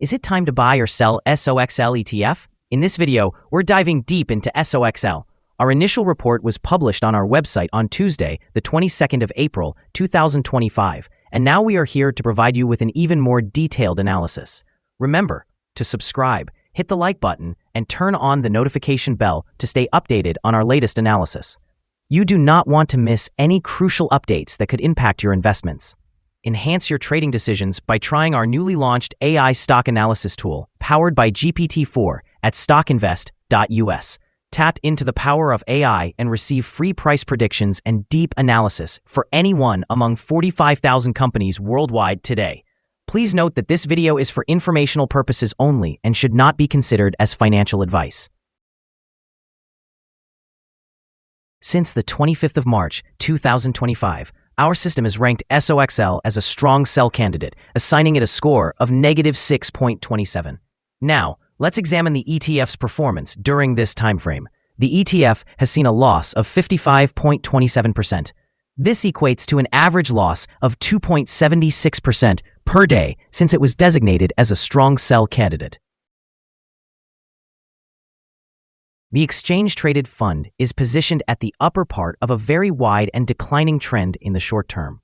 Is it time to buy or sell SOXL ETF? In this video, we're diving deep into SOXL. Our initial report was published on our website on Tuesday, the 22nd of April, 2025, and now we are here to provide you with an even more detailed analysis. Remember to subscribe, hit the like button, and turn on the notification bell to stay updated on our latest analysis. You do not want to miss any crucial updates that could impact your investments. Enhance your trading decisions by trying our newly launched AI stock analysis tool, powered by GPT-4 at StockInvest.us. Tap into the power of AI and receive free price predictions and deep analysis for any one among 45,000 companies worldwide today. Please note that this video is for informational purposes only and should not be considered as financial advice. Since the 25th of March, 2025, our system has ranked SOXL as a strong sell candidate, assigning it a score of -6.27. Now, let's examine the ETF's performance during this timeframe. The ETF has seen a loss of 55.27%. This equates to an average loss of 2.76% per day since it was designated as a strong sell candidate. The exchange-traded fund is positioned at the upper part of a very wide and declining trend in the short term.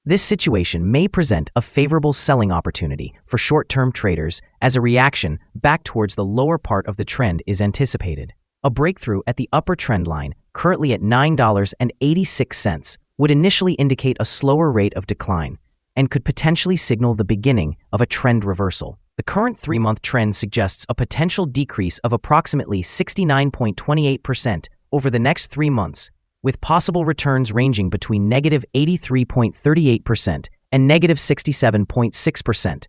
This situation may present a favorable selling opportunity for short-term traders as a reaction back towards the lower part of the trend is anticipated. A breakthrough at the upper trend line, currently at $9.86, would initially indicate a slower rate of decline and could potentially signal the beginning of a trend reversal. The current 3-month trend suggests a potential decrease of approximately 69.28% over the next 3 months, with possible returns ranging between -83.38% and -67.6%.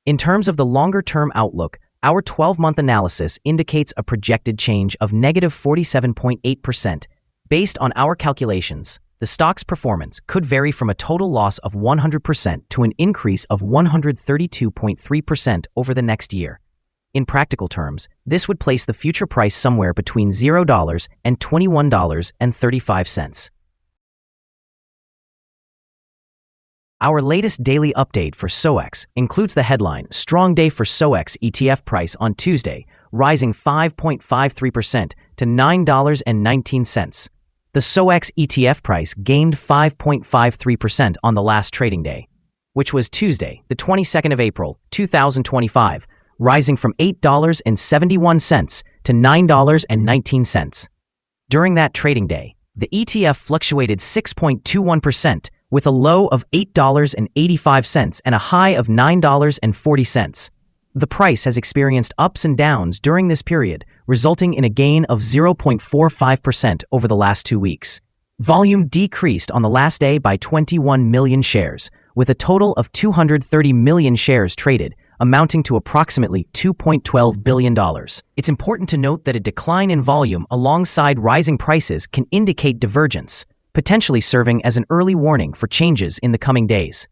In terms of the longer-term outlook, our 12-month analysis indicates a projected change of -47.8%. Based on our calculations, the stock's performance could vary from a total loss of 100% to an increase of 132.3% over the next year. In practical terms, this would place the future price somewhere between $0 and $21.35. Our latest daily update for SOX includes the headline, "Strong Day for SOX ETF Price on Tuesday, rising 5.53% to $9.19. The SOX ETF price gained 5.53% on the last trading day, which was Tuesday, the 22nd of April, 2025, rising from $8.71 to $9.19. During that trading day, the ETF fluctuated 6.21%, with a low of $8.85 and a high of $9.40. The price has experienced ups and downs during this period, resulting in a gain of 0.45% over the last 2 weeks. Volume decreased on the last day by 21 million shares, with a total of 230 million shares traded, amounting to approximately $2.12 billion. It's important to note that a decline in volume alongside rising prices can indicate divergence, potentially serving as an early warning for changes in the coming days.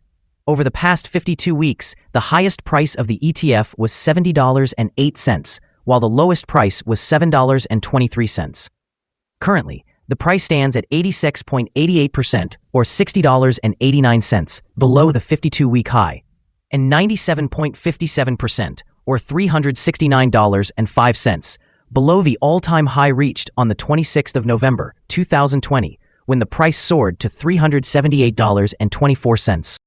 Over the past 52 weeks, the highest price of the ETF was $70.08, while the lowest price was $7.23. Currently, the price stands at 86.88%, or $60.89, below the 52-week high, and 97.57%, or $369.05, below the all-time high reached on the 26th of November, 2020, when the price soared to $378.24.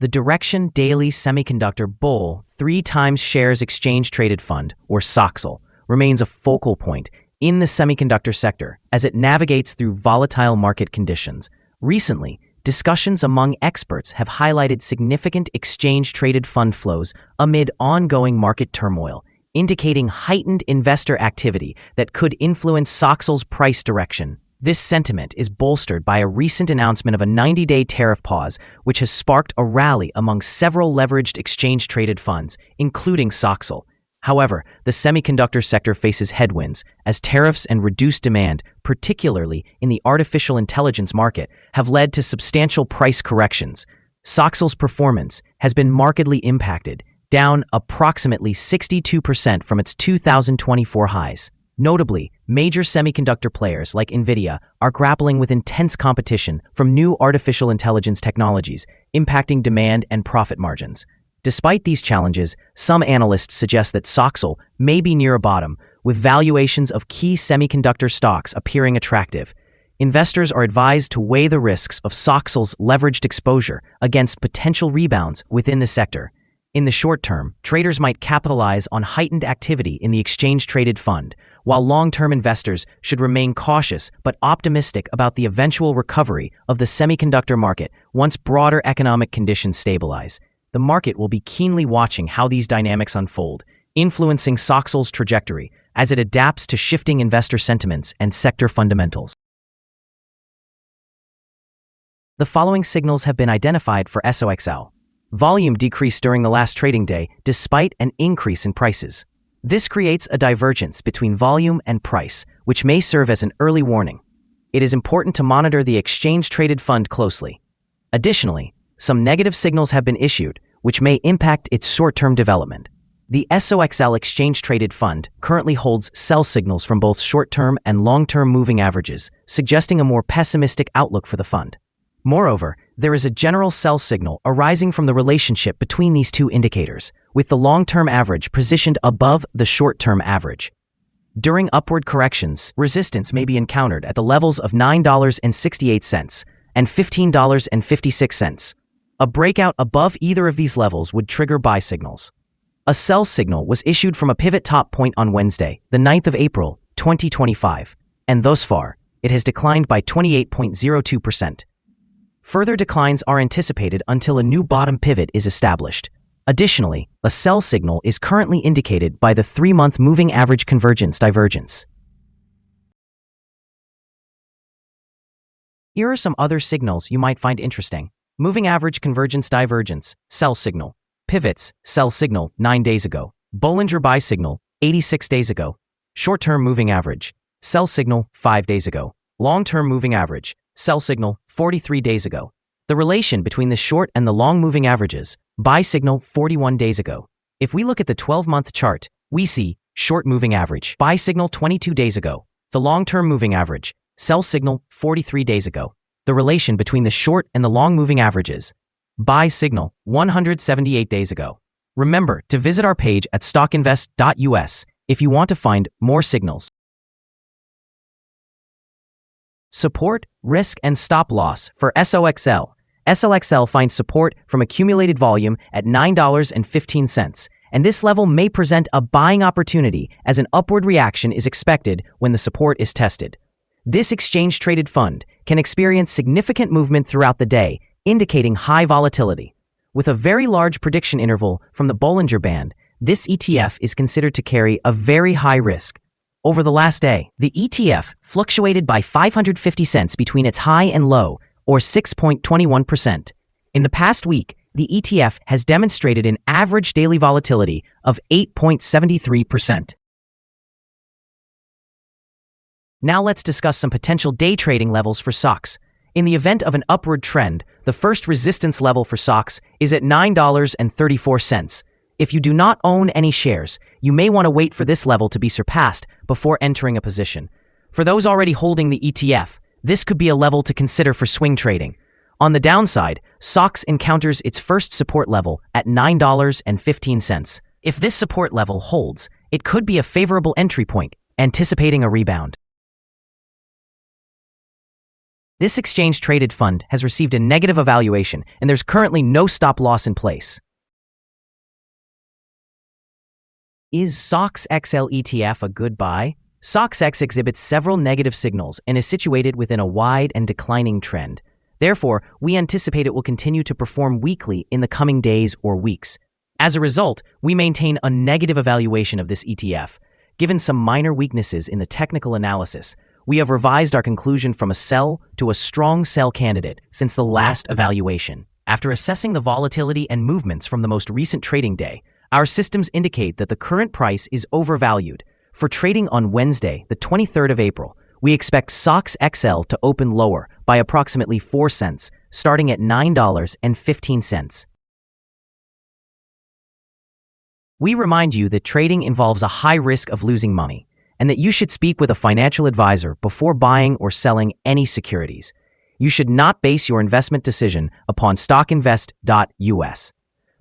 The Direction Daily Semiconductor Bull 3x Shares Exchange Traded Fund, or SOXL, remains a focal point in the semiconductor sector as it navigates through volatile market conditions. Recently, discussions among experts have highlighted significant exchange-traded fund flows amid ongoing market turmoil, indicating heightened investor activity that could influence SOXL's price direction. This sentiment is bolstered by a recent announcement of a 90-day tariff pause, which has sparked a rally among several leveraged exchange-traded funds, including SOXL. However, the semiconductor sector faces headwinds, as tariffs and reduced demand, particularly in the artificial intelligence market, have led to substantial price corrections. SOXL's performance has been markedly impacted, down approximately 62% from its 2024 highs. Notably, major semiconductor players like Nvidia are grappling with intense competition from new artificial intelligence technologies, impacting demand and profit margins. Despite these challenges, some analysts suggest that SOXL may be near a bottom, with valuations of key semiconductor stocks appearing attractive. Investors are advised to weigh the risks of SOXL's leveraged exposure against potential rebounds within the sector. In the short term, traders might capitalize on heightened activity in the exchange-traded fund, while long-term investors should remain cautious but optimistic about the eventual recovery of the semiconductor market once broader economic conditions stabilize. The market will be keenly watching how these dynamics unfold, influencing SOXL's trajectory as it adapts to shifting investor sentiments and sector fundamentals. The following signals have been identified for SOXL. Volume decreased during the last trading day despite an increase in prices. This creates a divergence between volume and price, which may serve as an early warning. It is important to monitor the exchange-traded fund closely. Additionally, some negative signals have been issued, which may impact its short-term development. The SOXL exchange-traded fund currently holds sell signals from both short-term and long-term moving averages, suggesting a more pessimistic outlook for the fund. Moreover, there is a general sell signal arising from the relationship between these two indicators, with the long-term average positioned above the short-term average. During upward corrections, resistance may be encountered at the levels of $9.68 and $15.56. A breakout above either of these levels would trigger buy signals. A sell signal was issued from a pivot top point on Wednesday, the 9th of April, 2025, and thus far, it has declined by 28.02%. Further declines are anticipated until a new bottom pivot is established. Additionally, a sell signal is currently indicated by the 3-month moving average convergence divergence. Here are some other signals you might find interesting. Moving average convergence divergence, sell signal. Pivots, sell signal, 9 days ago. Bollinger buy signal, 86 days ago. Short-term moving average, sell signal, 5 days ago. Long-term moving average, sell signal, 43 days ago. The relation between the short and the long moving averages, buy signal, 41 days ago. If we look at the 12-month chart, we see short moving average, buy signal, 22 days ago. The long-term moving average, sell signal, 43 days ago. The relation between the short and the long moving averages, buy signal, 178 days ago. Remember to visit our page at StockInvest.us if you want to find more signals. Support, risk, and stop loss for SOXL. SOXL finds support from accumulated volume at $9.15, and this level may present a buying opportunity as an upward reaction is expected when the support is tested. This exchange-traded fund can experience significant movement throughout the day, indicating high volatility. With a very large prediction interval from the Bollinger Band, this ETF is considered to carry a very high risk. Over the last day, the ETF fluctuated by 550 cents between its high and low, or 6.21%. In the past week, the ETF has demonstrated an average daily volatility of 8.73%. Now let's discuss some potential day trading levels for SOX. In the event of an upward trend, the first resistance level for SOX is at $9.34. If you do not own any shares, you may want to wait for this level to be surpassed before entering a position. For those already holding the ETF, this could be a level to consider for swing trading. On the downside, SOX encounters its first support level at $9.15. If this support level holds, it could be a favorable entry point, anticipating a rebound. This exchange-traded fund has received a negative evaluation, and there's currently no stop-loss in place. Is SOXL ETF a good buy? SOXX exhibits several negative signals and is situated within a wide and declining trend. Therefore, we anticipate it will continue to perform weakly in the coming days or weeks. As a result, we maintain a negative evaluation of this ETF. Given some minor weaknesses in the technical analysis, we have revised our conclusion from a sell to a strong sell candidate since the last evaluation. After assessing the volatility and movements from the most recent trading day, our systems indicate that the current price is overvalued. For trading on Wednesday, the 23rd of April, we expect SOXXL to open lower by approximately 4 cents, starting at $9.15. We remind you that trading involves a high risk of losing money, and that you should speak with a financial advisor before buying or selling any securities. You should not base your investment decision upon StockInvest.us.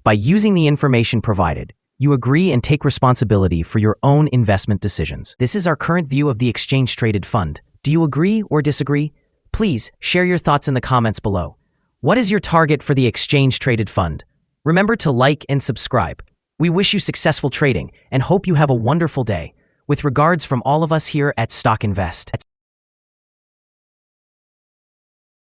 By using the information provided, you agree and take responsibility for your own investment decisions. This is our current view of the exchange-traded fund. Do you agree or disagree? Please share your thoughts in the comments below. What is your target for the exchange-traded fund? Remember to like and subscribe. We wish you successful trading and hope you have a wonderful day. With regards from all of us here at StockInvest.